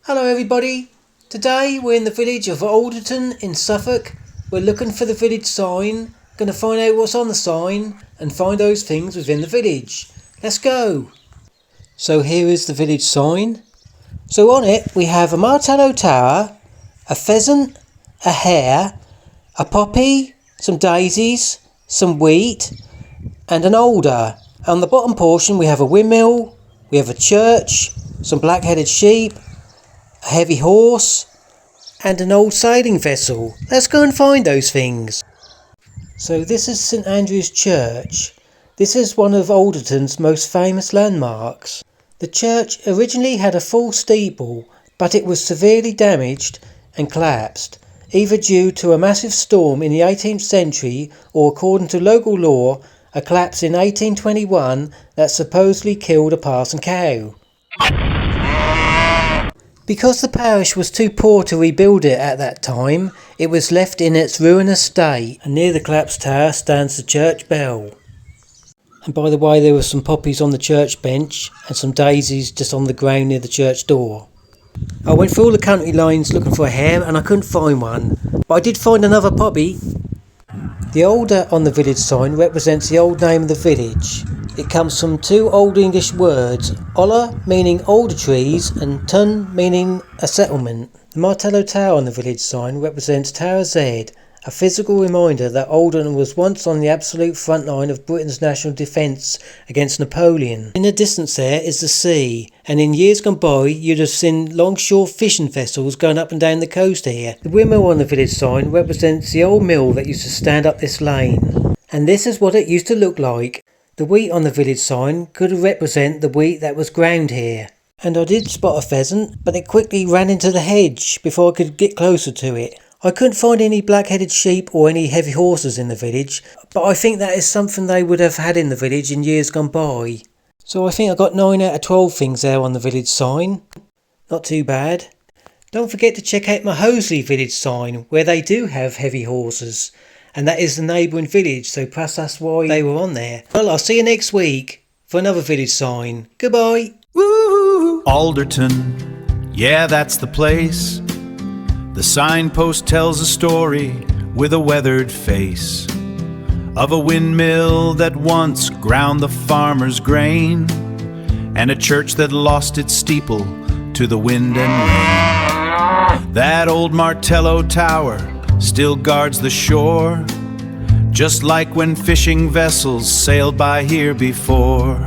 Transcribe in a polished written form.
Hello everybody, today we're in the village of Alderton in Suffolk. We're looking for the village sign, going to find out what's on the sign and find those things within the village. Let's go! So here is the village sign. So on it we have a martello tower, a pheasant, a hare, a poppy, some daisies, some wheat and an alder. On the bottom portion we have a windmill, we have a church, some black-headed sheep, a heavy horse and an old sailing vessel. Let's go and find those things. So this is St Andrew's Church. This is one of Alderton's most famous landmarks. The church originally had a full steeple, but it was severely damaged and collapsed, either due to a massive storm in the 18th century or, according to local law, a collapse in 1821 that supposedly killed a passing cow. Because the parish was too poor to rebuild it at that time, it was left in its ruinous state, and near the collapsed tower stands the church bell. And by the way, there were some poppies on the church bench and some daisies just on the ground near the church door. I went through all the country lines looking for a hare and I couldn't find one, but I did find another poppy. The alder on the village sign represents the old name of the village. It comes from two Old English words, olla meaning alder trees and tun meaning a settlement. The martello tower on the village sign represents Tower Z, a physical reminder that Alderton was once on the absolute front line of Britain's national defence against Napoleon. In the distance there is the sea, and in years gone by you'd have seen longshore fishing vessels going up and down the coast here. The windmill on the village sign represents the old mill that used to stand up this lane, and this is what it used to look like. The wheat on the village sign could represent the wheat that was ground here. And I did spot a pheasant, but it quickly ran into the hedge before I could get closer to it. I couldn't find any black-headed sheep or any heavy horses in the village, but I think that is something they would have had in the village in years gone by. So I think I got 9 out of 12 things there on the village sign. Not too bad. Don't forget to check out my Hoseley village sign, where they do have heavy horses. And that is the neighbouring village, so perhaps that's why they were on there. Well, I'll see you next week for another village sign. Goodbye. Woo! Alderton, yeah, that's the place. The signpost tells a story with a weathered face of a windmill that once ground the farmer's grain, and a church that lost its steeple to the wind and rain. That old martello tower still guards the shore, just like when fishing vessels sailed by here before.